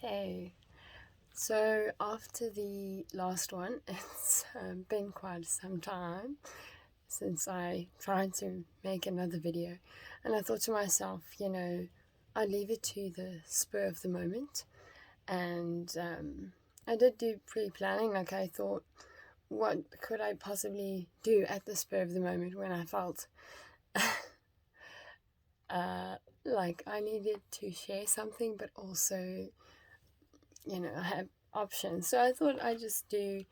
Hey, so after the last one, it's been quite some time since I tried to make another video, and I thought to myself, I leave it to the spur of the moment, and I did do pre-planning. Like I thought, what could I possibly do at the spur of the moment when I felt uh, like I needed to share something, but also I have options. So I thought I'd just do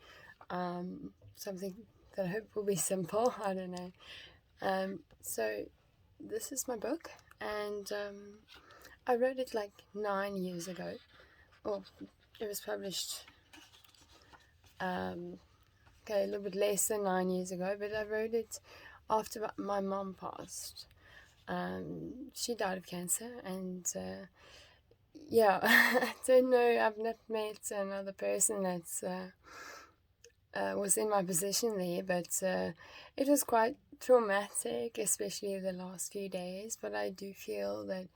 something that I hope will be simple. I don't know. So this is my book, and I wrote it like 9 years ago. Well, it was published a little bit less than 9 years ago, but I wrote it after my mom passed. She died of cancer, and yeah, I don't know. I've not met another person that's was in my position there, but it was quite traumatic, especially the last few days. But I do feel that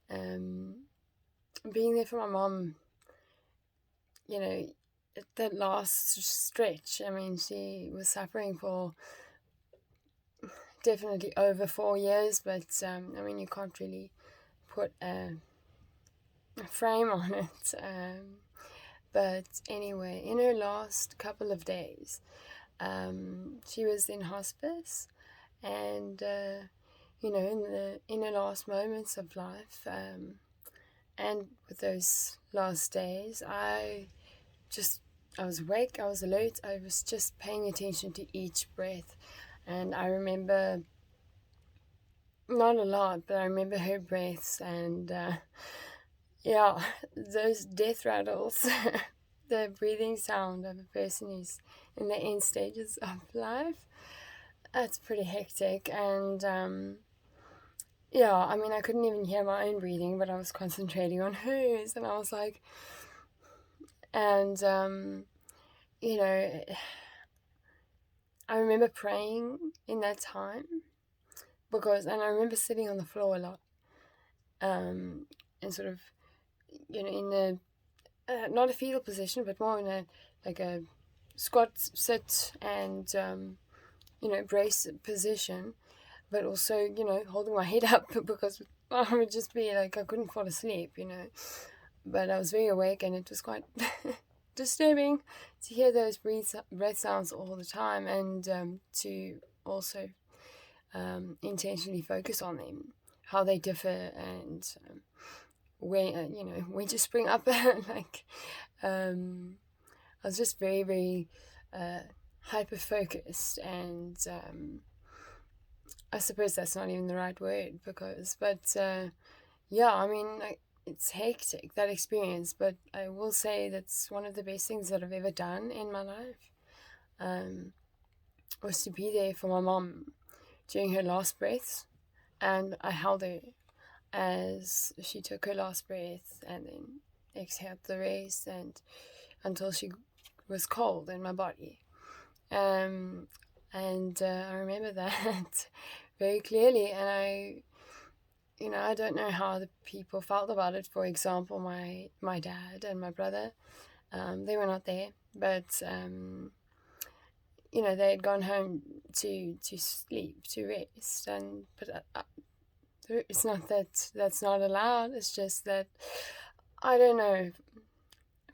being there for my mom, that last stretch, I mean, she was suffering for definitely over 4 years, but I mean, you can't really put a frame on it. But anyway, in her last couple of days, she was in hospice, and in her last moments of life, and with those last days, I was awake, I was alert, I was just paying attention to each breath, and I remember not a lot, but I remember her breaths, and yeah, those death rattles, the breathing sound of a person who's in the end stages of life. That's pretty hectic, and yeah, I mean, I couldn't even hear my own breathing, but I was concentrating on hers, and I was like, and I remember praying in that time and I remember sitting on the floor a lot, and sort of, in a not a fetal position, but more in a squat sit and brace position, but also holding my head up because I would just be like I couldn't fall asleep, but I was very awake, and it was quite disturbing to hear those breath sounds all the time, and to also intentionally focus on them, how they differ, and when to spring up. Like I was just very, very hyper focused, and I suppose that's not even the right word, but yeah, I mean, like, it's hectic, that experience, but I will say that's one of the best things that I've ever done in my life, was to be there for my mom during her last breaths, and I held her as she took her last breath and then exhaled the rest, and until she was cold in my body. And I remember that very clearly, and I don't know how the people felt about it. For example, my dad and my brother, they were not there, but they had gone home to sleep, to rest, but it's not that that's not allowed. It's just that I don't know,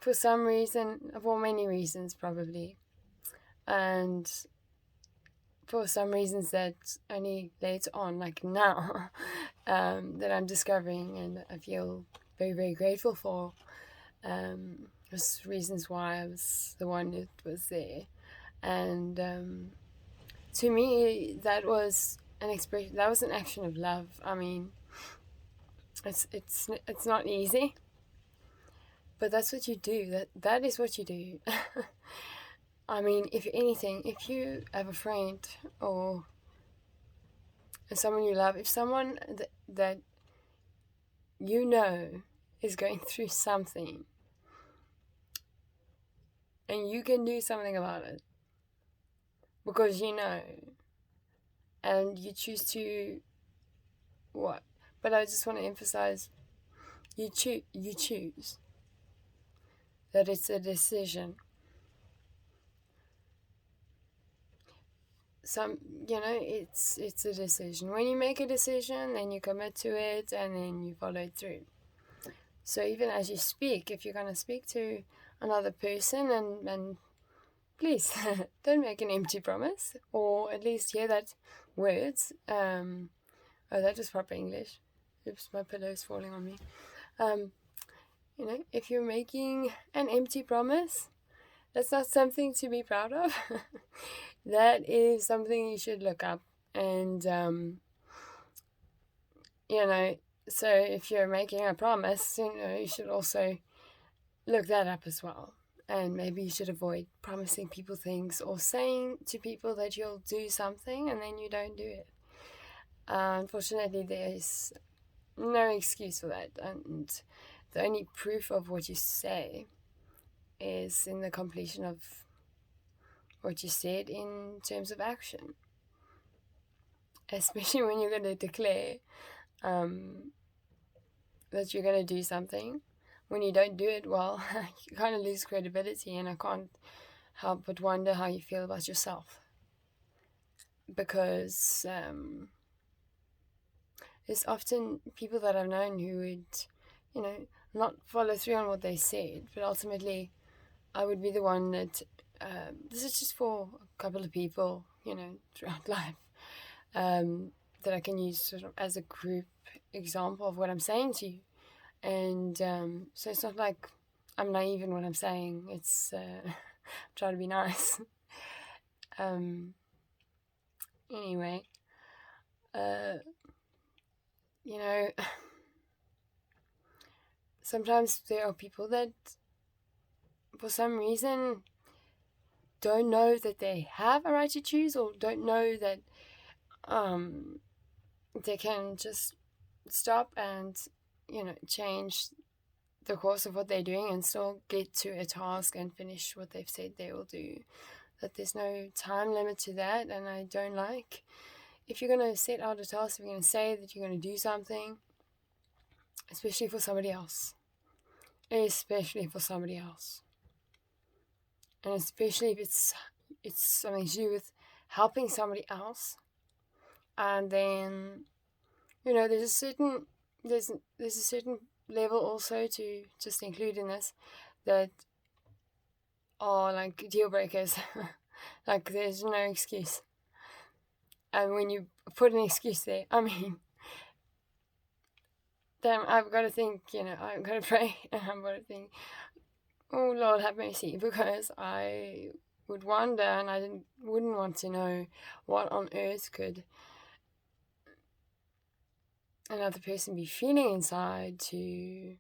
for some reason, for many reasons probably, and for some reasons that only later on, like now, that I'm discovering, and I feel very, very grateful for. There's reasons why I was the one that was there, and to me, that was an expression. That was an action of love. I mean, it's not easy, but that's what you do. That is what you do. I mean, if anything, if you have a friend or someone you love, if someone that is going through something, and you can do something about it because and you choose to what? But I just want to emphasize, you choose. that it's a decision. It's a decision. When you make a decision, then you commit to it, and then you follow it through. So even as you speak, if you're going to speak to another person, and please don't make an empty promise, or at least hear that words. Oh, that was proper English. Oops, my pillow's falling on me. If you're making an empty promise, that's not something to be proud of. That is something you should look up. And, so if you're making a promise, you should also look that up as well. And maybe you should avoid promising people things or saying to people that you'll do something and then you don't do it. Unfortunately, there is no excuse for that. And the only proof of what you say is in the completion of what you said in terms of action. Especially when you're going to declare that you're going to do something. When you don't do it, well, you kind of lose credibility, and I can't help but wonder how you feel about yourself. Because there's often people that I've known who would, not follow through on what they said, but ultimately I would be the one that, this is just for a couple of people, throughout life, that I can use sort of as a group example of what I'm saying to you. And so it's not like I'm naive in what I'm saying. It's try to be nice. Anyway, sometimes there are people that, for some reason, don't know that they have a right to choose, or don't know that they can just stop and change the course of what they're doing and still get to a task and finish what they've said they will do. That there's no time limit to that, and I don't like. If you're going to set out a task, if you're going to say that you're going to do something, especially for somebody else, and especially if it's something to do with helping somebody else, and then there's a certain level also to just include in this that are like deal breakers. Like there's no excuse, and when you put an excuse there, I mean, then I've got to think, I've got to pray, and I've got to think, oh Lord have mercy, because I would wonder, and I wouldn't want to know what on earth could another person be feeling inside to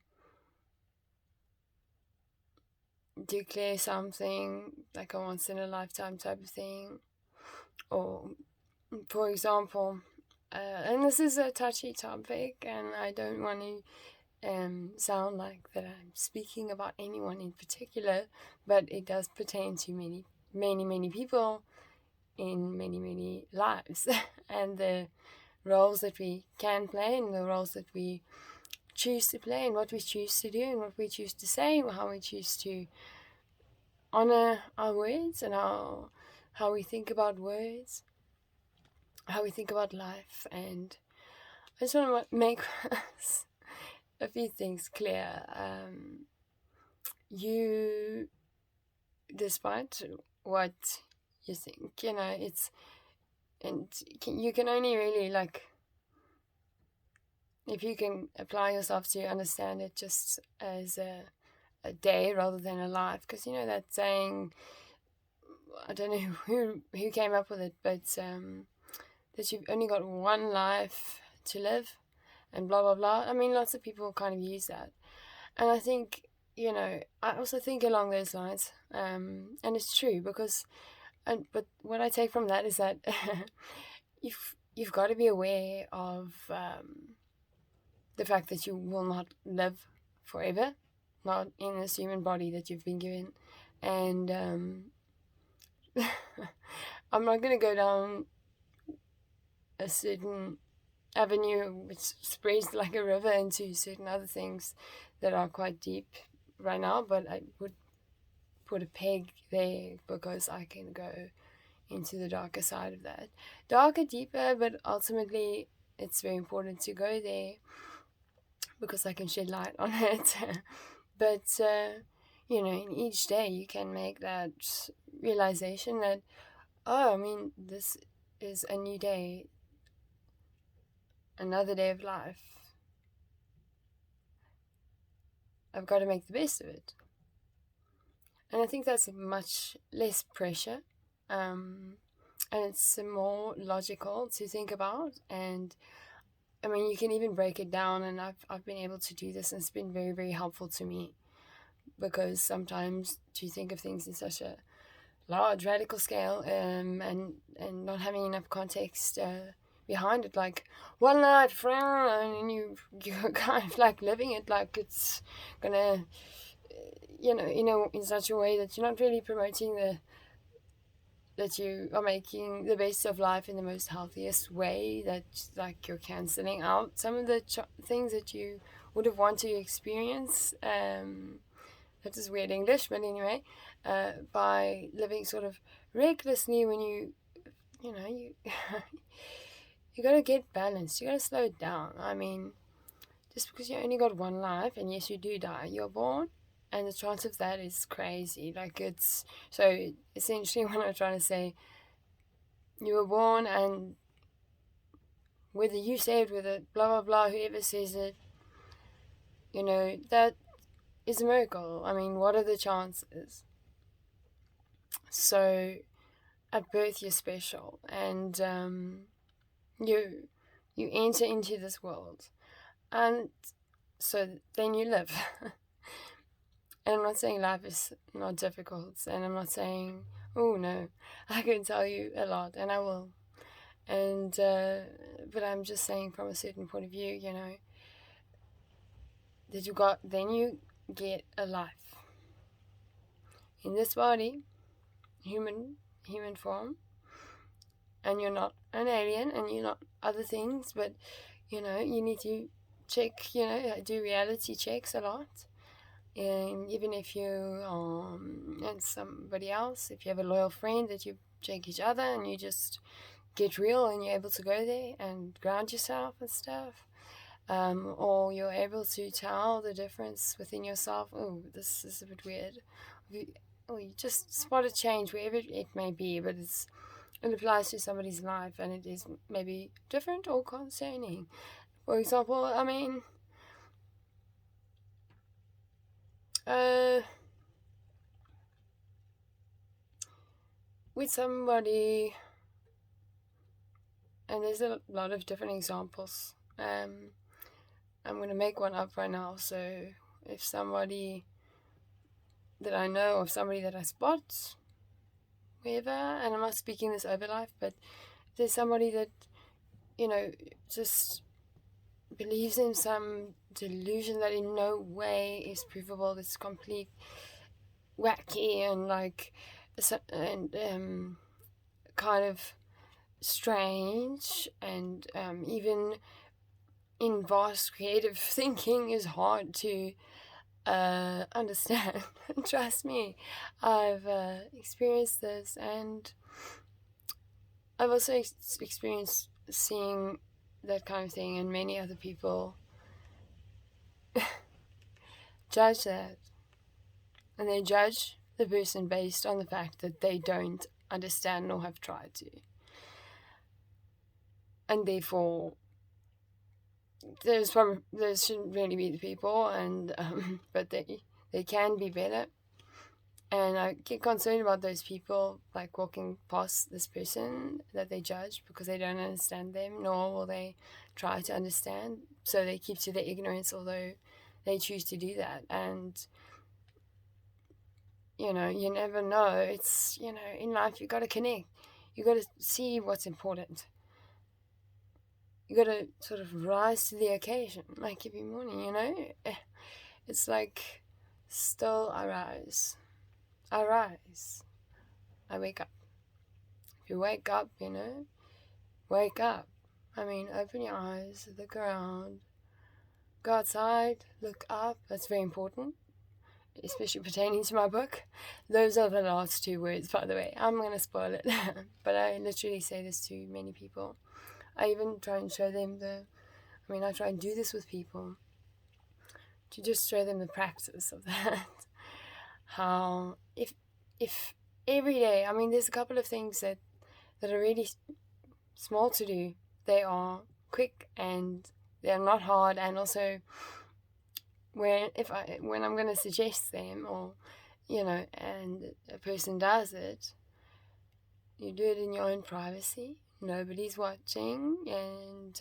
declare something like a once in a lifetime type of thing. Or, for example, and this is a touchy topic, and I don't want to sound like that I'm speaking about anyone in particular, but it does pertain to many, many, many people in many, many lives, and the roles that we can play, and the roles that we choose to play, and what we choose to do, and what we choose to say, and how we choose to honor our words, and how we think about words, how we think about life. And I just want to make a few things clear. You, despite what you think, it's, and you can only really, like, if you can apply yourself to understand it just as a day rather than a life, because that saying, I don't know who came up with it, but that you've only got one life to live, and blah blah blah. I mean, lots of people kind of use that, and I think I also think along those lines, and it's true, because, but what I take from that is that you've got to be aware of the fact that you will not live forever, not in this human body that you've been given, and I'm not going to go down a certain avenue which spreads like a river into certain other things that are quite deep, right now, but I would put a peg there because I can go into the darker side of that. Darker, deeper, but ultimately it's very important to go there because I can shed light on it. But, in each day you can make that realization that, oh, I mean, this is a new day, another day of life. I've got to make the best of it. And I think that's much less pressure. And it's more logical to think about. And I mean, you can even break it down, and I've been able to do this, and it's been very, very helpful to me, because sometimes to think of things in such a large, radical scale, and not having enough context behind it, like one night, and you're kind of like living it like it's gonna, in such a way that you're not really promoting that you are making the best of life in the most healthiest way, that like you're cancelling out some of the things that you would have wanted to experience. That is weird English, but anyway, by living sort of recklessly, when you you gotta get balanced, you gotta slow it down. I mean, just because you only got one life, and yes, you do die, you're born, and the chance of that is crazy. Like, it's so essentially what I'm trying to say, you were born, and whether you say it, whether blah blah blah, whoever says it, that is a miracle. I mean, what are the chances? So at birth you're special, and you enter into this world, and so then you live. And I'm not saying life is not difficult, and I'm not saying, oh no, I can tell you a lot, and I will, and but I'm just saying from a certain point of view, that then you get a life in this body, human form, and you're not an alien, and you're not other things, but you need to check, do reality checks a lot. And even if you and somebody else, if you have a loyal friend, that you check each other, and you just get real, and you're able to go there and ground yourself and stuff. Or you're able to tell the difference within yourself. Oh, this is a bit weird. You just spot a change wherever it may be, but it applies to somebody's life, and it is maybe different or concerning. For example, I mean, with somebody, and there's a lot of different examples. I'm going to make one up right now. So if somebody that I know, of somebody that I spot, wherever, and I'm not speaking this over life, but there's somebody that, just believes in some delusion that in no way is provable, that's complete wacky and kind of strange, and even in vast creative thinking is hard to understand. Trust me, I've experienced this, and I've also experienced seeing that kind of thing, and many other people judge that, and they judge the person based on the fact that they don't understand nor have tried to, and therefore those shouldn't really be the people, and but they can be better. And I get concerned about those people, like walking past this person that they judge because they don't understand them, nor will they try to understand. So they keep to their ignorance, although they choose to do that. And, you never know. It's, in life, you got to connect. You got to see what's important. You got to sort of rise to the occasion, like every morning, It's like, still I rise. I rise. I wake up. If you wake up, wake up. I mean, open your eyes, look around, go outside, look up. That's very important. especially pertaining to my book. Those are the last 2 words, by the way. I'm going to spoil it. But I literally say this to many people. I even try and show them I try and do this with people to just show them the practice of that. How, if every day, there's a couple of things that are really small to do. They are quick and they're not hard, and also when I'm going to suggest them, or and a person does it, you do it in your own privacy. Nobody's watching, and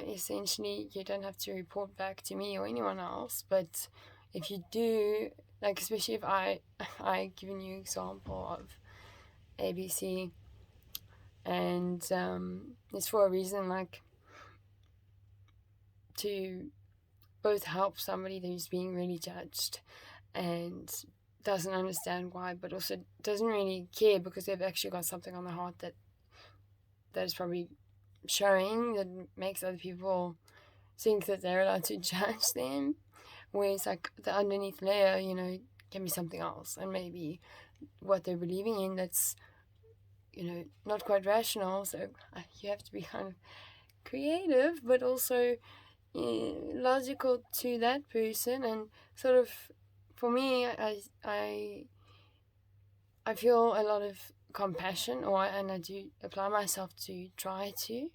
essentially you don't have to report back to me or anyone else. But if you do, like, especially if I given you example of ABC, and it's for a reason, like to both help somebody who's being really judged and doesn't understand why, but also doesn't really care because they've actually got something on their heart that is probably showing, that makes other people think that they're allowed to judge them, whereas like the underneath layer, can be something else, and maybe what they're believing in that's not quite rational. So you have to be kind of creative, but also logical to that person, and sort of, for me, I feel a lot of compassion, and I do apply myself to try to,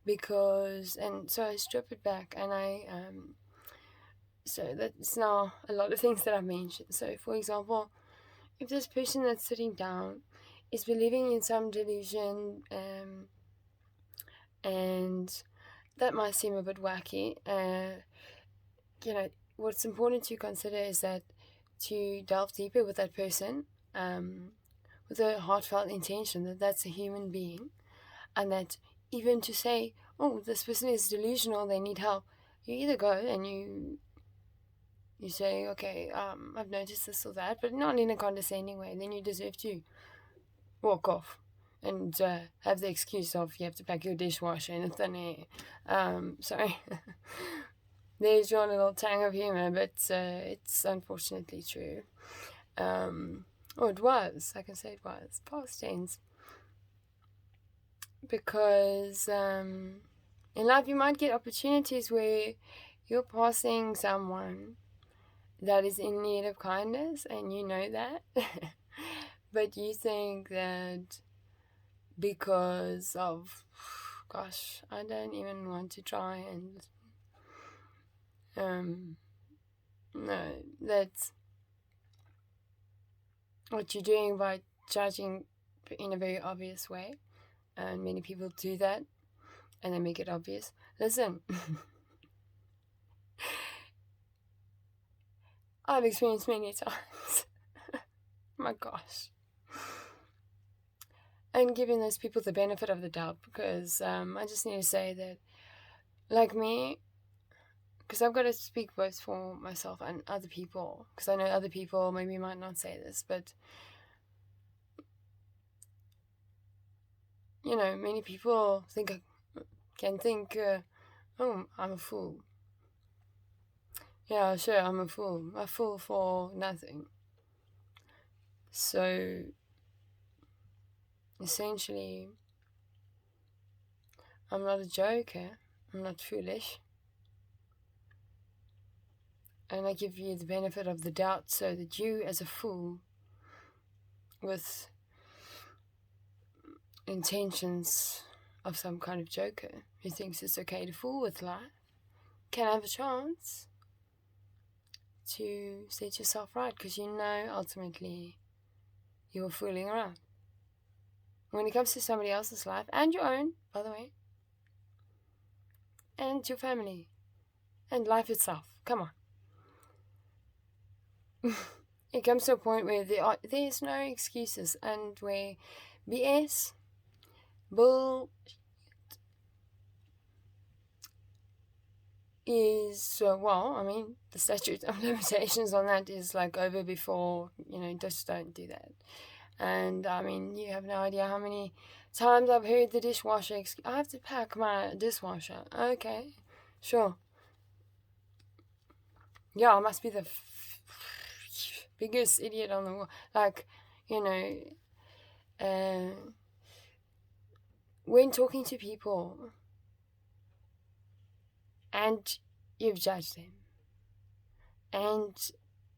because, and so I strip it back, and so that's now a lot of things that I've mentioned. So for example, if this person that's sitting down is believing in some delusion, and that might seem a bit wacky, what's important to consider is that to delve deeper with that person, with a heartfelt intention that that's a human being, and that even to say, oh, this person is delusional, they need help, you either go and you say, okay, I've noticed this or that, but not in a condescending way, and then you deserve to walk off and have the excuse of you have to pack your dishwasher in a thin air. Sorry. There's your little tang of humour, but it's unfortunately true. It was. I can say it was. Past tense. Because in life you might get opportunities where you're passing someone that is in need of kindness, and you know that. But you think that because of, gosh, I don't even want to try and no, that's what you're doing by judging in a very obvious way, and many people do that and they make it obvious. Listen, I've experienced many times. My gosh. And giving those people the benefit of the doubt, because I just need to say that, like me, because I've got to speak both for myself and other people, because I know other people maybe might not say this, but many people can think, oh, I'm a fool. Yeah, sure, I'm a fool for nothing. So essentially, I'm not a joker, I'm not foolish, and I give you the benefit of the doubt so that you, as a fool with intentions of some kind of joker who thinks it's okay to fool with life, can have a chance to set yourself right, because ultimately you're fooling around. When it comes to somebody else's life, and your own, by the way, and your family, and life itself, come on. It comes to a point where there's no excuses, and where BS, bull, is, the statute of limitations on that is like over before, just don't do that. And you have no idea how many times I've heard the dishwasher I have to pack my dishwasher. Okay, sure. Yeah, I must be the biggest idiot on the world. Like, you know, when talking to people and you've judged them and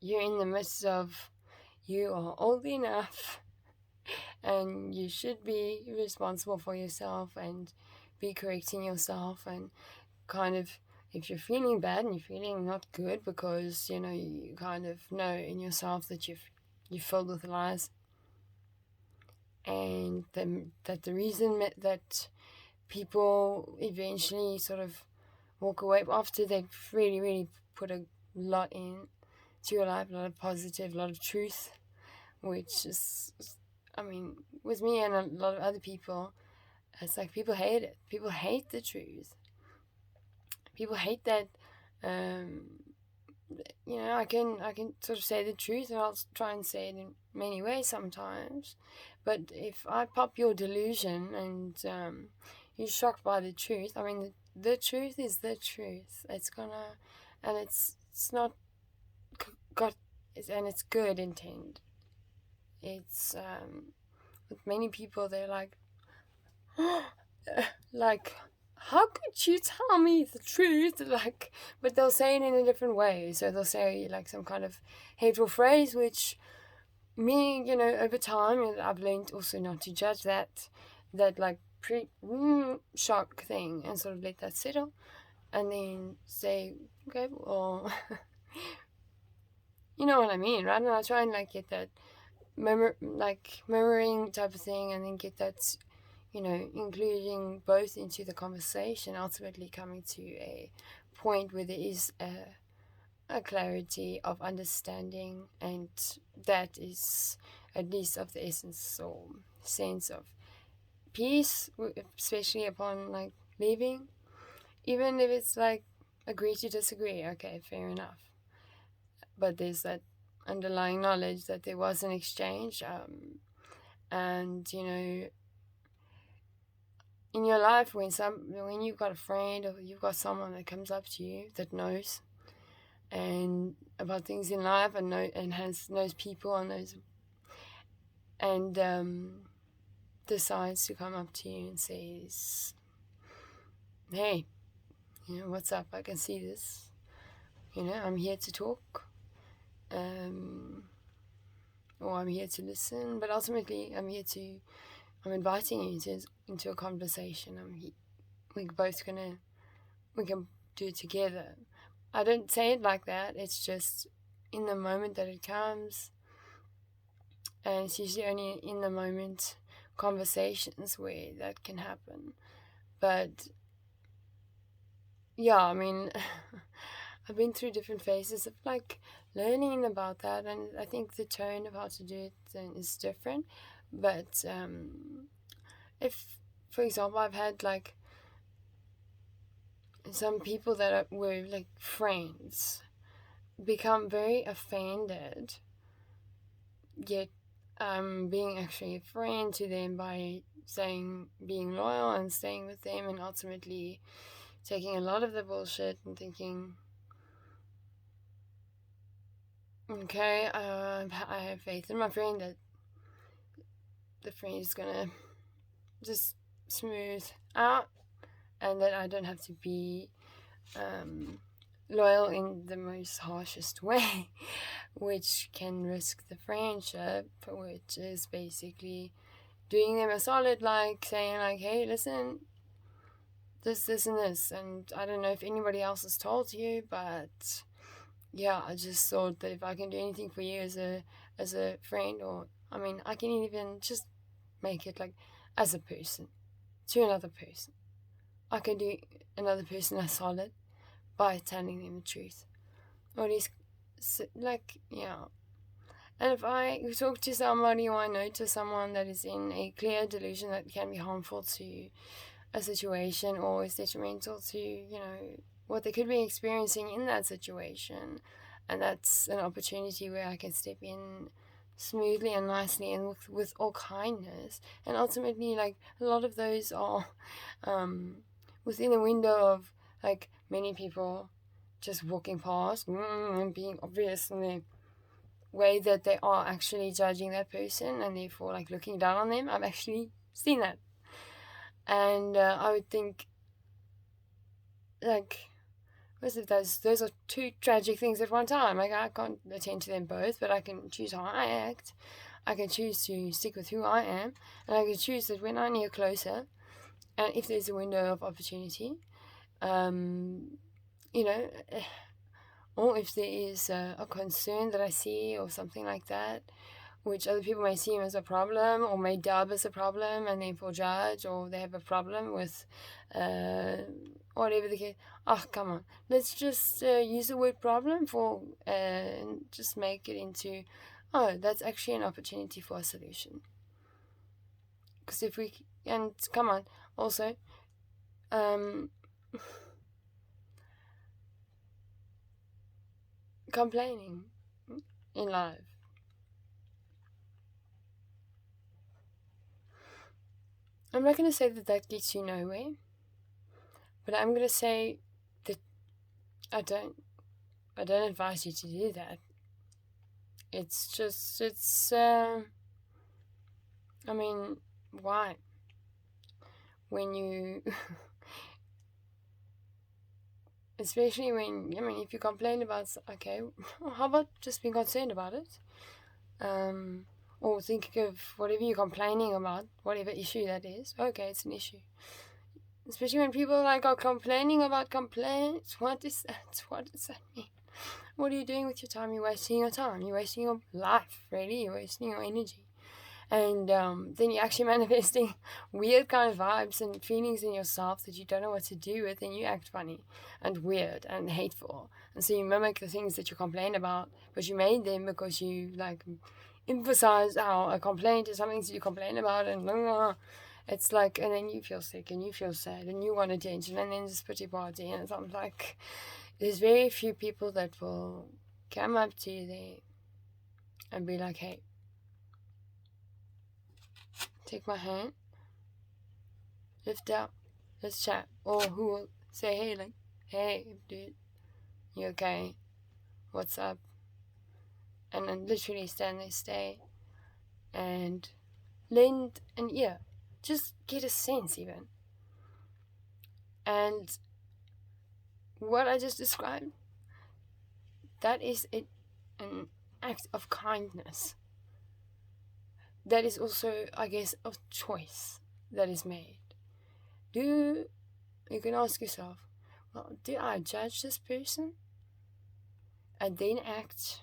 you're in the midst of, you are old enough and you should be responsible for yourself and be correcting yourself, and kind of, if you're feeling bad and you're feeling not good because, you know, you kind of know in yourself that you're filled with lies, and that the reason that people eventually sort of walk away after they've really, really put a lot in to your life, a lot of positive, a lot of truth, which is, I mean, with me and a lot of other people, it's like people hate it. People hate the truth. People hate that, you know, I can sort of say the truth, and I'll try and say it in many ways sometimes. But if I pop your delusion and you're shocked by the truth, I mean, the truth is the truth. It's gonna, and it's not got, and it's good intent. It's with many people, they're like, like, how could you tell me the truth? Like, but they'll say it in a different way. So they'll say like some kind of hateful phrase, which me, you know, over time, I've learned also not to judge that like shock thing, and sort of let that settle, and then say, okay, well, you know what I mean, right? And I try and like get that mirroring type of thing, and then get that, you know, including both into the conversation, ultimately coming to a point where there is a clarity of understanding, and that is at least of the essence or sense of peace, especially upon like leaving, even if it's like agree to disagree. Okay, fair enough, but there's that underlying knowledge that there was an exchange, and you know, in your life, when you've got a friend or you've got someone that comes up to you that knows and about things in life, and knows people, and knows, and decides to come up to you and says, hey, you know, what's up? I can see this, you know, I'm here to talk, or I'm here to listen, but ultimately I'm inviting you into a conversation. We can do it together. I don't say it like that. It's just in the moment that it comes, and it's usually only in the moment conversations where that can happen. But yeah, I mean, I've been through different phases of like learning about that, and I think the tone of how to do it is different. But if, for example, I've had like some people that were like friends become very offended, yet being actually a friend to them by being loyal and staying with them, and ultimately taking a lot of the bullshit and thinking, okay, I have faith in my friend that the friend is gonna just smooth out, and that I don't have to be loyal in the most harshest way, which can risk the friendship, which is basically doing them a solid, like saying like, hey, listen, this and this, and I don't know if anybody else has told you, but yeah, I just thought that if I can do anything for you as a friend, or I mean, I can even just make it like as a person to another person, I can do another person a solid by telling them the truth, or at least like, yeah. And if I talk to somebody, or I know to someone that is in a clear delusion that can be harmful to a situation or is detrimental to, you know, what they could be experiencing in that situation, and that's an opportunity where I can step in smoothly and nicely and with all kindness, and ultimately like a lot of those are within a window of like many people just walking past and being obvious, and way that they are actually judging that person and therefore like looking down on them. I've actually seen that. And I would think, like, what's it, those are two tragic things at one time. Like, I can't attend to them both, but I can choose how I act. I can choose to stick with who I am, and I can choose that when I near closer, and if there's a window of opportunity, you know, or if there is a concern that I see or something like that, which other people may see as a problem or may dub as a problem and therefore judge, or they have a problem with whatever the case. Oh, come on. Let's just use the word problem for and just make it into, oh, that's actually an opportunity for a solution. Because if we, and come on, also, complaining in life. I'm not going to say that gets you nowhere, but I'm going to say that I don't advise you to do that. I mean, why? When you, especially when, I mean, if you complain about, okay, how about just being concerned about it? Or thinking of whatever you're complaining about, whatever issue that is. Okay, it's an issue. Especially when people like are complaining about complaints. What is that? What does that mean? What are you doing with your time? You're wasting your time. You're wasting your life, really. You're wasting your energy. And then you're actually manifesting weird kind of vibes and feelings in yourself that you don't know what to do with, and you act funny and weird and hateful. And so you mimic the things that you complain about, but you made them because you like emphasize how a complaint is something that you complain about, and blah, blah, blah. It's like, and then you feel sick and you feel sad and you want attention, and then just pity party, and something like, there's very few people that will come up to you there and be like, hey, take my hand, lift up, let's chat. Or who will say, hey, like, hey, dude, you okay? What's up? And then literally stand there, stay, and lend an ear. Just get a sense, even. And what I just described, that is an act of kindness. That is also, I guess, a choice that is made. You can ask yourself, well, do I judge this person and then act?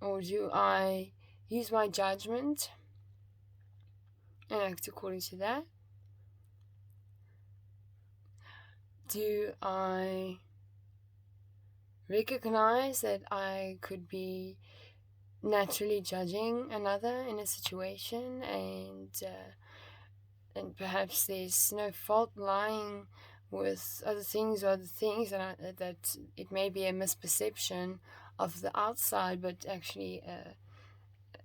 Or do I use my judgment and act according to that? Do I recognize that I could be naturally judging another in a situation, and perhaps there's no fault lying with other things, and that it may be a misperception of the outside, but actually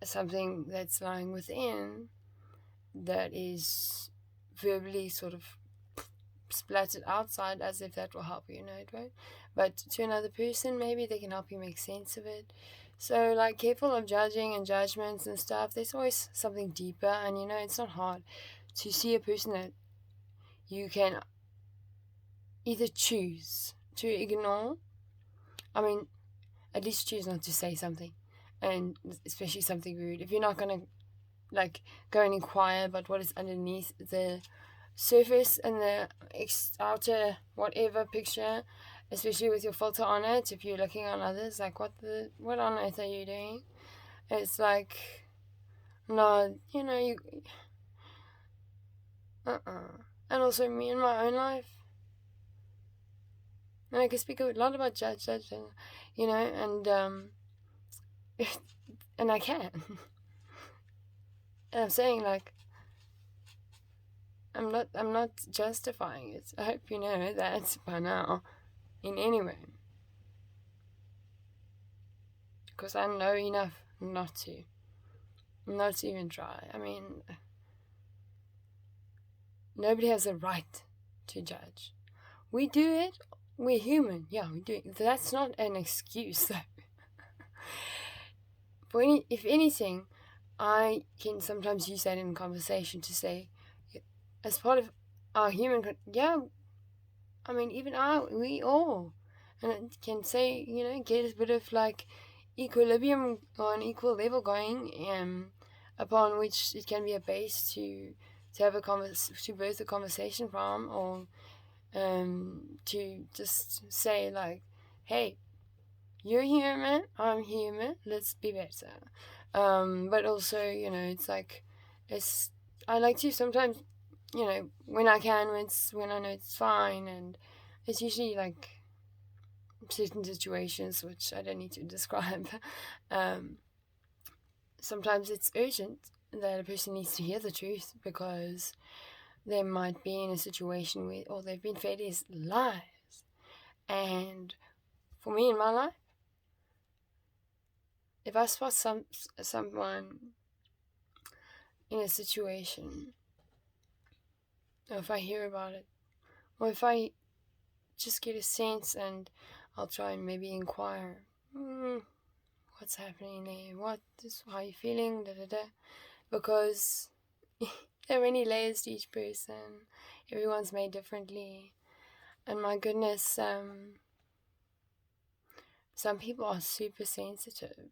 something that's lying within that is verbally sort of splattered outside, as if that will help you. No, it won't. But to another person, maybe they can help you make sense of it. So, like, careful of judging and judgments and stuff. There's always something deeper, and it's not hard to see a person that you can either choose to ignore. I mean, at least choose not to say something, and especially something rude. If you're not gonna like go and inquire about what is underneath the surface and the outer whatever picture, especially with your filter on it, if you're looking on others, like what on earth are you doing? It's like, no, you and also me in my own life, and I can speak a lot about judge, and and I can. And I'm saying, like, I'm not justifying it. I hope you know that by now, in any way. Because I know enough not to even try. I mean, nobody has a right to judge. We do it. We're human. Yeah, we do it. That's not an excuse, though. if anything, I can sometimes use that in conversation to say, as part of our yeah, I mean, even we all, and it can say, get a bit of like equilibrium or an equal level going, upon which it can be a base to have to birth a conversation from, or to just say like, hey, you're human, I'm human, let's be better. But also, it's like, I like to sometimes, when I can, when I know it's fine, and it's usually like certain situations which I don't need to describe. Sometimes it's urgent that a person needs to hear the truth, because they might be in a situation where, or they've been fed these lies. And for me in my life, if I spot someone in a situation, or if I hear about it, or if I just get a sense, and I'll try and maybe inquire, what's happening there, how are you feeling, because there are many layers to each person, everyone's made differently, and my goodness, some people are super sensitive,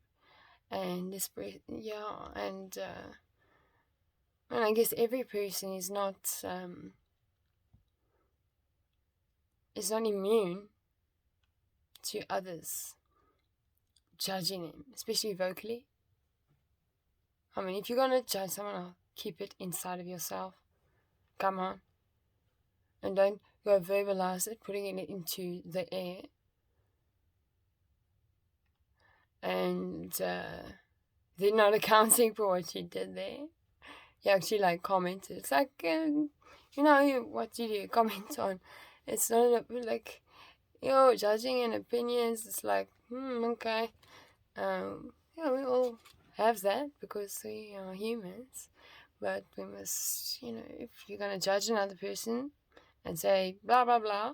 and and I guess every person is not immune to others judging them, especially vocally. I mean, if you're gonna judge someone, keep it inside of yourself. Come on. And don't go verbalize it, putting it into the air. And they're not accounting for what you did there. You actually like commented. It's like, what you do, comment on. It's not like, judging and opinions. It's like, okay. We all have that because we are humans. But we must, if you're going to judge another person and say blah, blah, blah,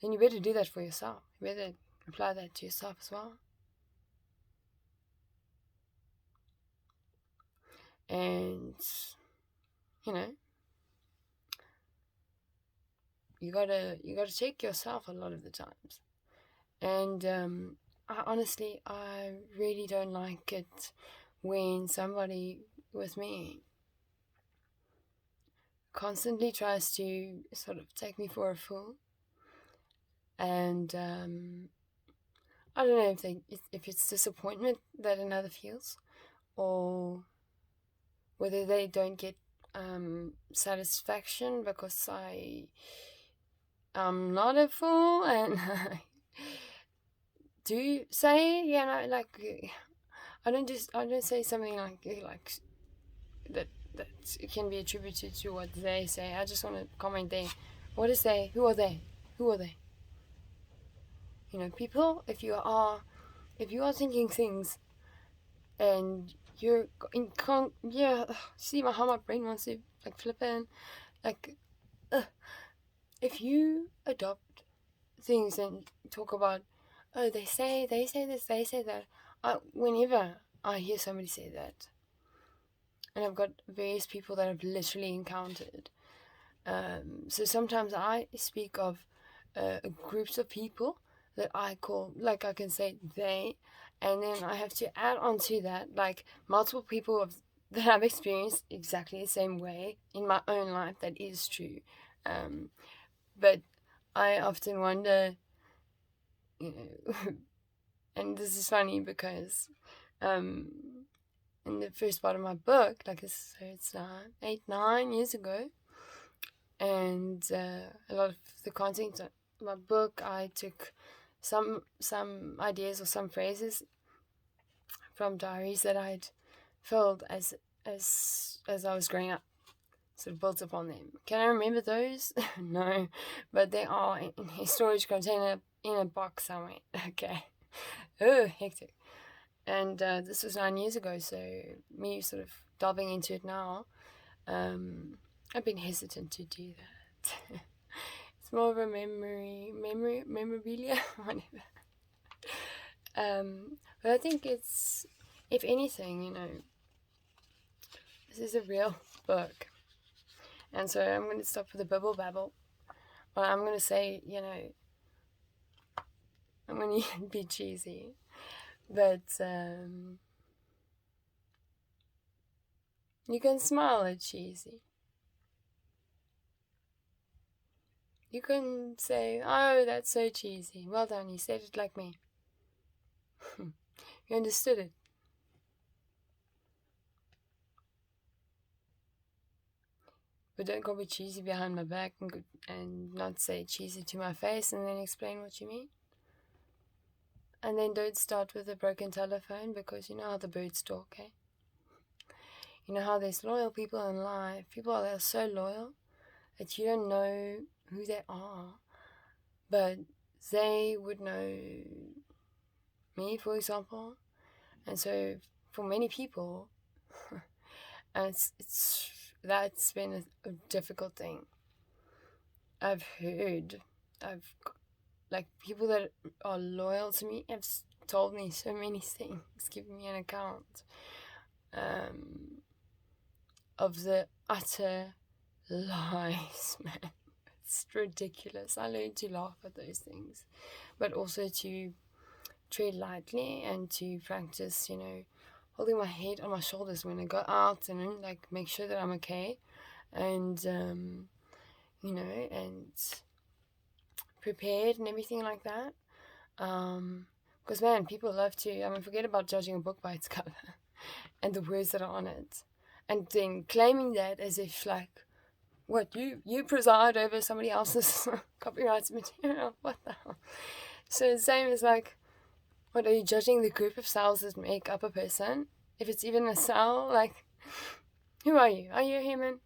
then you better do that for yourself. You better apply that to yourself as well. And, you gotta check yourself a lot of the times. And I really don't like it when somebody with me constantly tries to sort of take me for a fool. And I don't know if it's disappointment that another feels, or whether they don't get satisfaction because I'm not a fool, and do say, I don't say something like that it can be attributed to what they say. I just want to comment there. What is they? Who are they? Who are they? People, if you are thinking things and you're see how my brain wants to like flip in, like, if you adopt things and talk about, oh, they say this, they say that, whenever I hear somebody say that, and I've got various people that I've literally encountered, so sometimes I speak of groups of people that I call, like, I can say they, and then I have to add on to that, like, multiple people that I've experienced exactly the same way in my own life. That is true. But I often wonder, and this is funny because in the first part of my book, it's 9 years ago, and a lot of the content of my book, I took some ideas or some phrases from diaries that I'd filled as I was growing up, sort of built upon them. Can I remember those? No, but they are in a storage container in a box somewhere. Okay. Oh, hectic. And this was 9 years ago, so me sort of delving into it now, I've been hesitant to do that. It's more of a memorabilia, whatever. But I think it's if anything, you know, this is a real book. And so I'm going to stop with the bibble babble. Well, I'm going to say, you know, I'm going to be cheesy. But you can smile at cheesy. You can say, oh, that's so cheesy. Well done, you said it like me. You understood it. But don't go be cheesy behind my back and not say cheesy to my face and then explain what you mean. And then don't start with a broken telephone, because you know how the birds talk, eh? You know how there's loyal people in life. People that are so loyal that you don't know who they are. But they would know me, for example. And so for many people, and that's been a difficult thing. I've like people that are loyal to me have told me so many things, giving me an account of the utter lies, man. It's ridiculous. I learned to laugh at those things, but also to tread lightly and to practice, you know, holding my head on my shoulders when I go out and like make sure that I'm okay, and you know, and prepared and everything like that. Because man, people love to forget about judging a book by its cover and the words that are on it, and then claiming that as if like, what, you preside over somebody else's copyright material? What the hell? So the same as like, what, are you judging the group of cells that make up a person? If it's even a cell, like, who are you? Are you a human?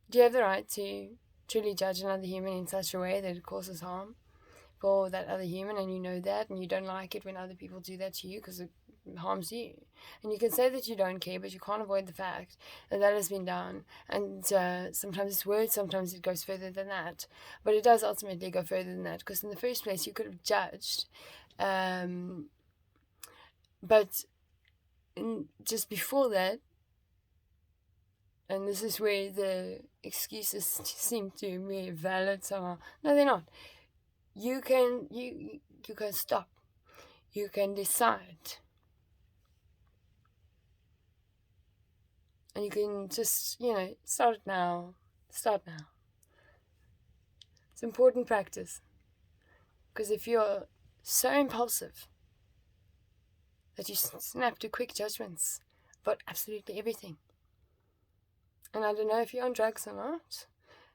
Do you have the right to truly judge another human in such a way that it causes harm for that other human, and you know that, and you don't like it when other people do that to you because it harms you? And you can say that you don't care, but you can't avoid the fact that that has been done. And sometimes it's words, sometimes it goes further than that. But it does ultimately go further than that, because in the first place you could have judged. But just before that, and this is where the excuses seem to be valid somehow. No, they're not. You can stop. You can decide. And you can just, you know, start now. Start now. It's important practice. Because if you're so impulsive that you snap to quick judgments about absolutely everything, and I don't know if you're on drugs or not,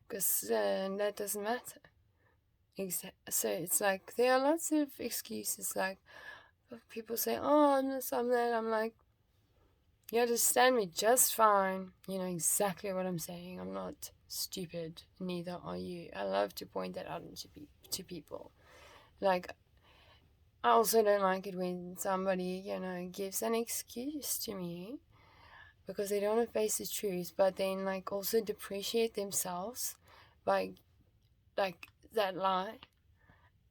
because that doesn't matter. So it's like, there are lots of excuses. Like, people say, oh, I'm this, I'm that. I'm like, you understand me just fine. You know exactly what I'm saying. I'm not stupid. Neither are you. I love to point that out to people. Like, I also don't like it when somebody, you know, gives an excuse to me because they don't want to face the truth, but then like also depreciate themselves by like that lie,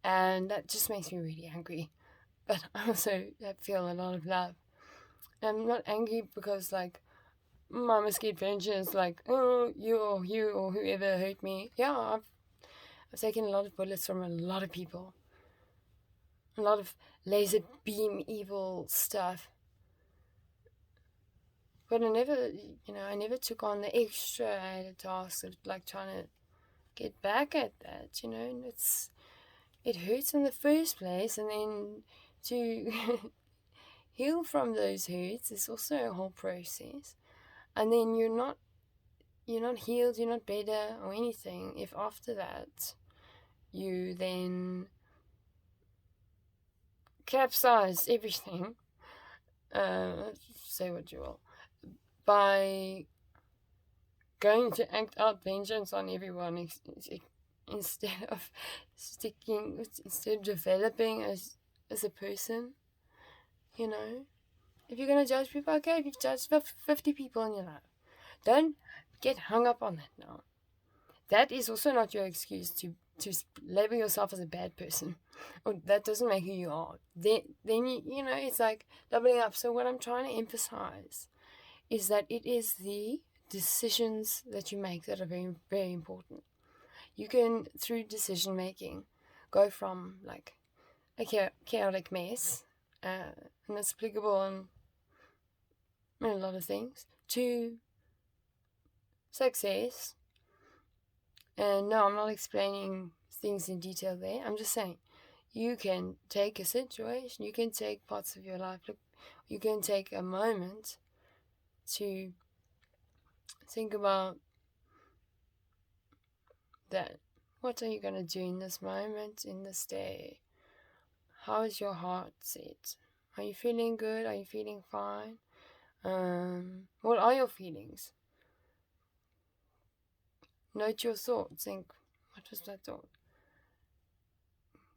and that just makes me really angry. But I also feel a lot of love. I'm not angry because like I must get vengeance, like, oh, you or whoever hurt me. Yeah, I've taken a lot of bullets from a lot of people, a lot of laser beam evil stuff. But I never took on the extra added task of like trying to get back at that, you know. And it hurts in the first place, and then to heal from those hurts is also a whole process. And then you're not healed, you're not better or anything if after that you then capsize everything, say what you will, by going to act out vengeance on everyone instead of developing as a person. You know, if you're going to judge people, okay, if you've judged 50 people in your life, don't get hung up on that now. That is also not your excuse to label yourself as a bad person. or that doesn't make who you are, then you know, it's like doubling up. So what I'm trying to emphasize is that it is the decisions that you make that are very, very important. You can, through decision making, go from like a chaotic mess, and that's applicable in a lot of things, to success. And no, I'm not explaining things in detail there. I'm just saying you can take a situation, you can take parts of your life, look, you can take a moment to think about that. What are you going to do in this moment, in this day? How is your heart set? Are you feeling good? Are you feeling fine? What are your feelings? Note your thoughts. Think, what was that thought?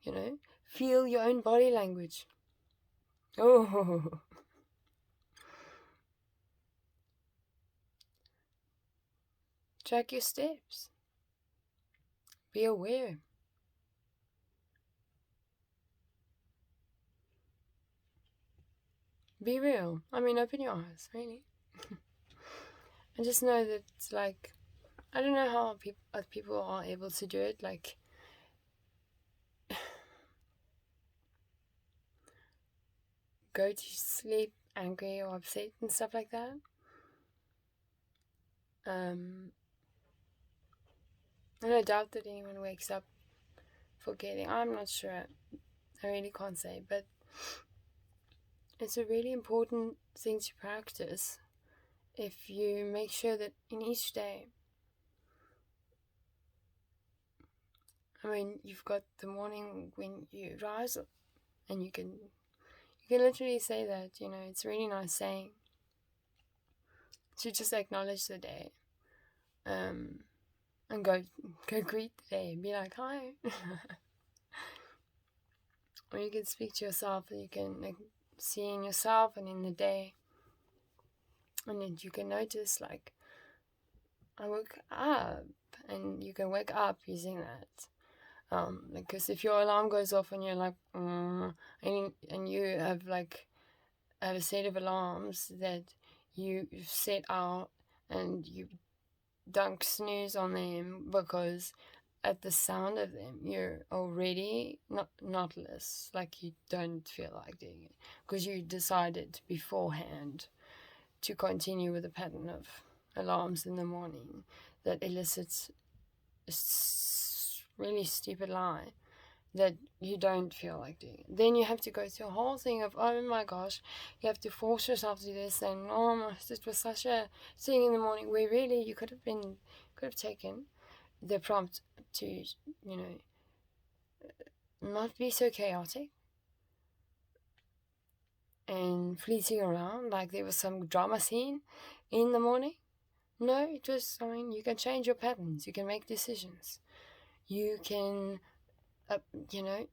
You know, feel your own body language. Oh, track your steps. Be aware. Be real. I mean, open your eyes, really. And just know that, like, I don't know how other people are able to do it. Like, go to sleep angry or upset and stuff like that. And I doubt that anyone wakes up forgetting. I'm not sure. I really can't say. But it's a really important thing to practice if you make sure that in each day, I mean, you've got the morning when you rise up, and you can literally say that, you know, it's a really nice saying to just acknowledge the day, and go greet the day and be like, hi. Or you can speak to yourself, and you can like see in yourself and in the day, and then you can notice, like, I woke up, and you can wake up using that. Because if your alarm goes off and you're like, and you have like a set of alarms that you set out, and you dunk snooze on them because at the sound of them you're already knotless, like you don't feel like doing it because you decided beforehand to continue with a pattern of alarms in the morning that elicits a really stupid lie that you don't feel like doing it. Then you have to go through a whole thing of, oh my gosh, you have to force yourself to do this, and oh my, it was such a thing in the morning, where really you could have taken the prompt to, you know, not be so chaotic and fleeting around like there was some drama scene in the morning. No, it was, I mean, you can change your patterns, you can make decisions, you can, you know,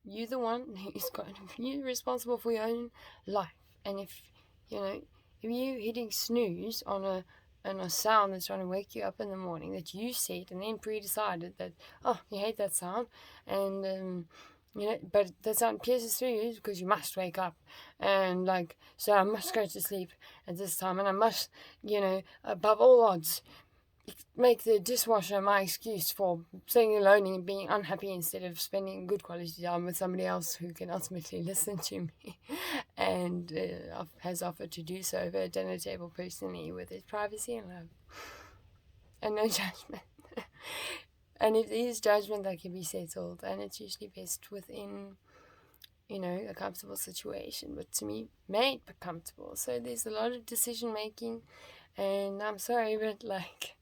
you're the one who's you're responsible for your own life. And if, you know, if you hitting snooze on a sound that's trying to wake you up in the morning that you set and then pre-decided that, oh, you hate that sound, and you know, but that sound pierces through you because you must wake up, and like, so I must go to sleep at this time, and I must, you know, above all odds, make the dishwasher my excuse for sitting alone and being unhappy instead of spending good quality time with somebody else who can ultimately listen to me and has offered to do so over a dinner table personally with his privacy and love and no judgment. And if there is judgment, that can be settled, and it's usually best within, you know, a comfortable situation, but to me, made comfortable. So there's a lot of decision making, and I'm sorry, but like,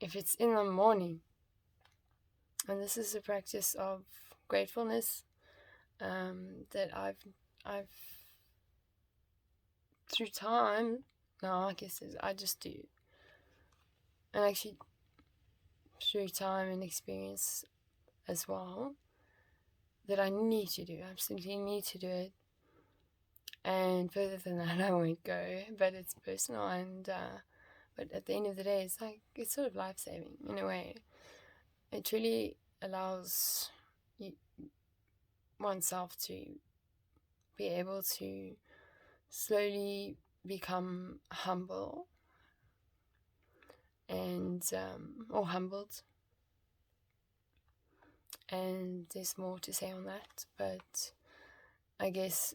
if it's in the morning, and this is a practice of gratefulness, that I've through time, no, I guess I just do, and actually through time and experience as well, that I need to do, absolutely need to do it. And further than that, I won't go, but it's personal, and but at the end of the day, it's like, it's sort of life-saving in a way. It truly allows oneself to be able to slowly become humble and or humbled. And there's more to say on that, but I guess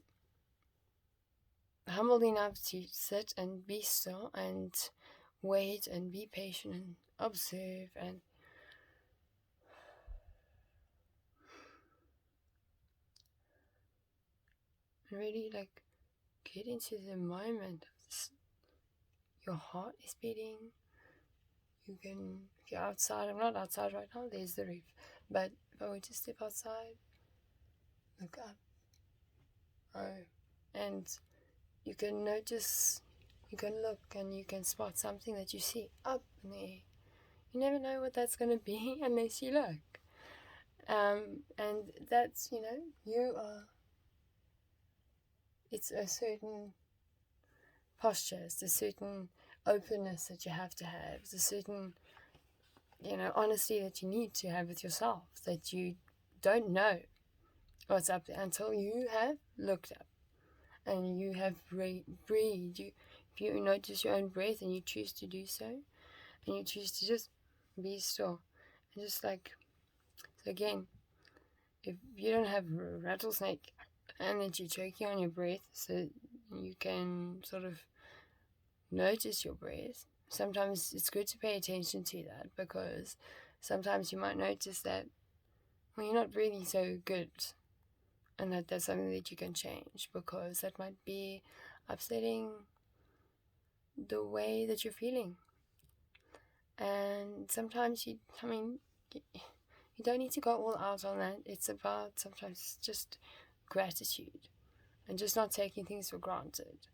humbled enough to sit and be still and wait and be patient and observe and really like get into the moment. Your heart is beating. You can, if you're outside, I'm not outside right now, there's the roof, but if I were to step outside, look up, and you can notice, you can look and you can spot something that you see up in the air. You never know what that's going to be unless you look. And that's, you are, it's a certain posture, it's a certain openness that you have to have, it's a certain, honesty that you need to have with yourself, that you don't know what's up there until you have looked up and you have breathed. If you notice your own breath and you choose to do so, and you choose to just be still, and just like, so again, if you don't have rattlesnake energy choking on your breath, so you can sort of notice your breath. Sometimes it's good to pay attention to that, because sometimes you might notice that, well, you're not breathing so good, and that's something that you can change, because that might be upsetting the way that you're feeling. And sometimes you don't need to go all out on that. It's about sometimes just gratitude and just not taking things for granted,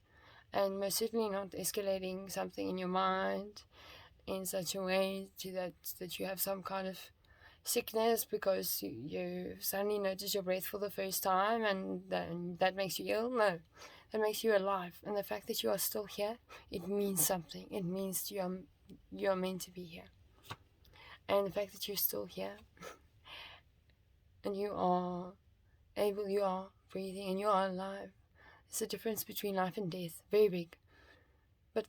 and most certainly not escalating something in your mind in such a way to that you have some kind of sickness because you suddenly notice your breath for the first time, and then that makes you ill. No, that makes you alive. And the fact that you are still here, it means something. It means you are meant to be here. And the fact that you're still here and you are breathing and you are alive, it's the difference between life and death. Very big. But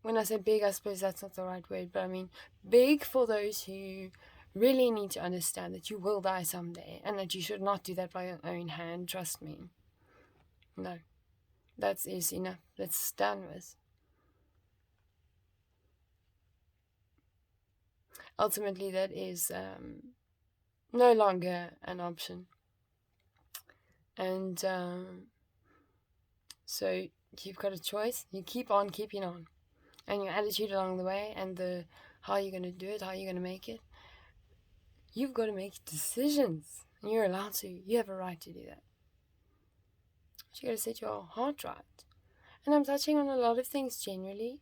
when I say big, I suppose that's not the right word, but I mean big for those who really need to understand that you will die someday, and that you should not do that by your own hand. Trust me. No. That's easy enough. That's done with. Ultimately, that is no longer an option. And so you've got a choice. You keep on keeping on. And your attitude along the way, and how you're going to do it, how you're going to make it. You've got to make decisions. And you're allowed to. You have a right to do that. But you got to set your heart right. And I'm touching on a lot of things generally.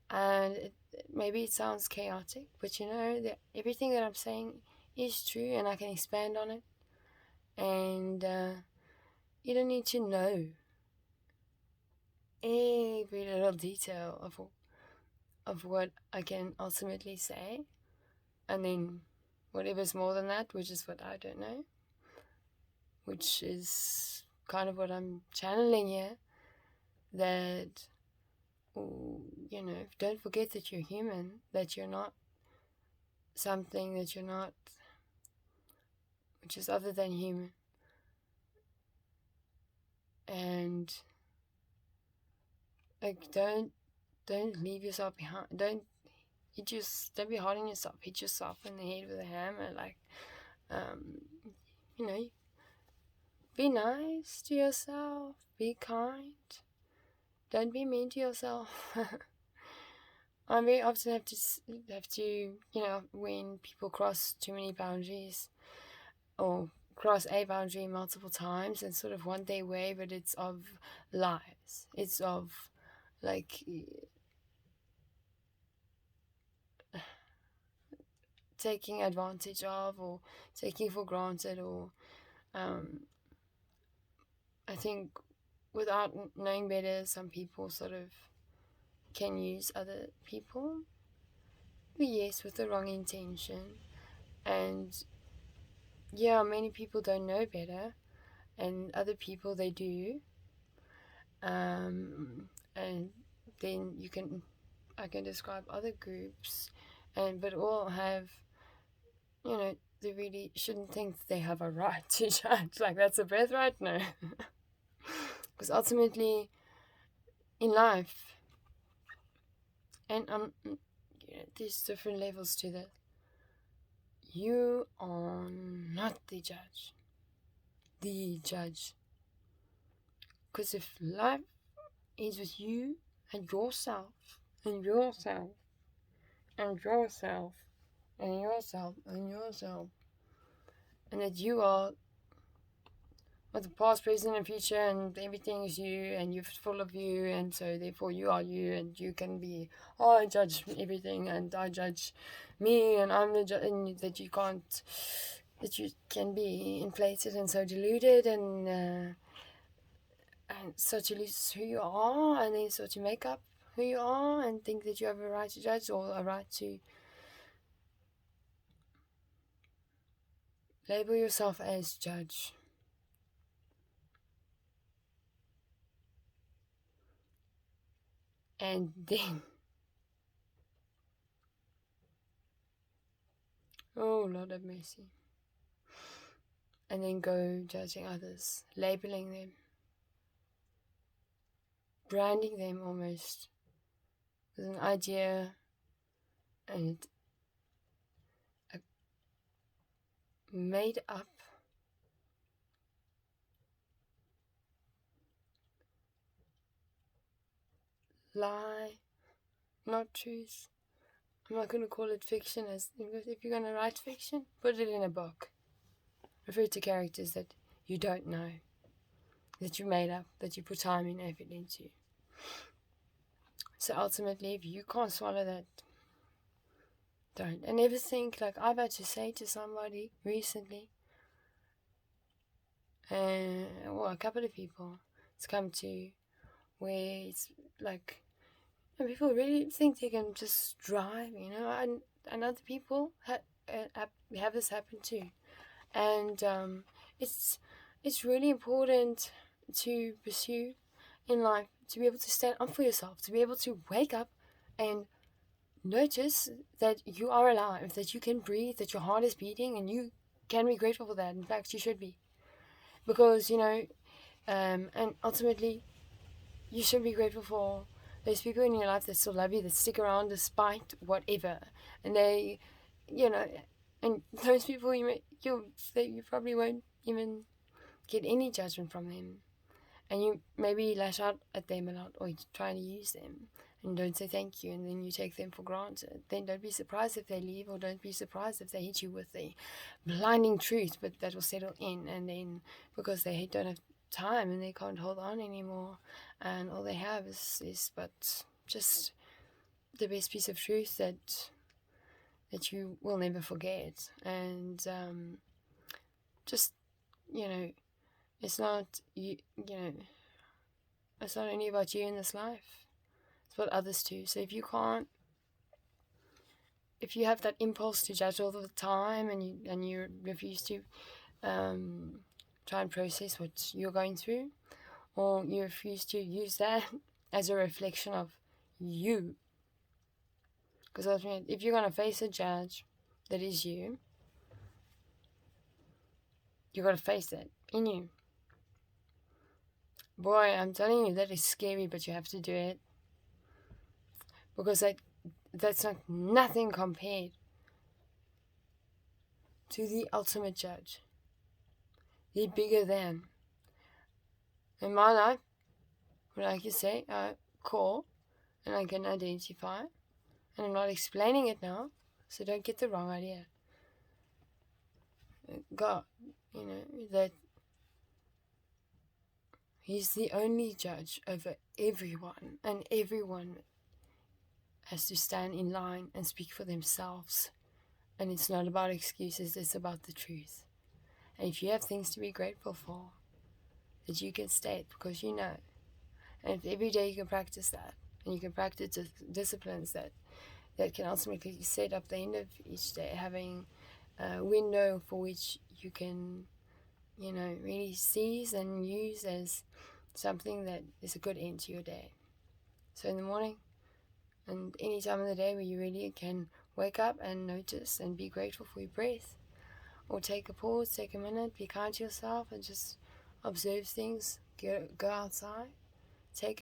And maybe it sounds chaotic, but that everything that I'm saying is true, and I can expand on it. And you don't need to know every little detail of what I can ultimately say. And then whatever's more than that, which is what I don't know, which is kind of what I'm channeling here, that, don't forget that you're human, that you're not something, that you're not, which is other than human. And like, don't leave yourself behind. Don't be hard on yourself. Hit yourself in the head with a hammer. Like, be nice to yourself. Be kind. Don't be mean to yourself. I very often have to, when people cross too many boundaries, or cross a boundary multiple times and sort of want their way, but it's of lies. It's of, like, taking advantage of, or taking for granted, or I think without knowing better, some people sort of can use other people, yes, with the wrong intention. And yeah, many people don't know better, and other people they do. And then I can describe other groups, but all have, they really shouldn't think they have a right to judge. Like, that's a birthright? No. Because ultimately, in life, and there's different levels to that. You are not the judge. The judge. Because if life is with you and yourself, and yourself, and yourself, and yourself, and yourself, and that you are with the past, present, and future, and everything is you, and you're full of you, and so therefore you are you, and you can be, oh, I judge everything, and I judge me, and I'm the judge, and that you can't, that you can be inflated and so deluded, and so to lose who you are, and then so to make up who you are, and think that you have a right to judge or a right to label yourself as judge. And then, oh Lord have mercy, and then go judging others, labeling them, branding them almost with an idea and a made up lie, not truth. I'm not going to call it fiction, as if you're going to write fiction, put it in a book. Refer to characters that you don't know, that you made up, that you put time and effort into. So ultimately, if you can't swallow that, don't. And never think, like I've had to say to somebody recently, well, a couple of people, it's come to where it's like, people really think they can just drive, and other people have this happen too. And it's really important to pursue in life, to be able to stand up for yourself, to be able to wake up and notice that you are alive, that you can breathe, that your heart is beating, and you can be grateful for that. In fact, you should be. Because, and ultimately, you should be grateful for those people in your life that still love you, that stick around despite whatever. And they, and those people you probably won't even get any judgment from them. And you maybe lash out at them a lot, or you try to use them and don't say thank you, and then you take them for granted. Then don't be surprised if they leave, or don't be surprised if they hit you with the blinding truth, but that will settle in. And then because they don't have time and they can't hold on anymore, and all they have is but just the best piece of truth that you will never forget. And just, it's not it's not only about you in this life, it's about others too. So if you have that impulse to judge all the time, and you refuse to try and process what you're going through, or you refuse to use that as a reflection of you, because ultimately, if you're going to face a judge that is you got to face that in you. Boy, I'm telling you, that is scary, but you have to do it, because that's not nothing compared to the ultimate judge, the bigger than. In my life, what I can say, I call and I can identify, and I'm not explaining it now, so don't get the wrong idea. God, that He's the only judge over everyone, and everyone has to stand in line and speak for themselves. And it's not about excuses, it's about the truth. And if you have things to be grateful for, that you can state because you know, and if every day you can practice that, and you can practice disciplines that can ultimately set up the end of each day having window for which you can, really seize and use as something that is a good end to your day. So in the morning and any time of the day where you really can wake up and notice and be grateful for your breath, or take a pause, take a minute, be kind to yourself and just observe things. Go outside, take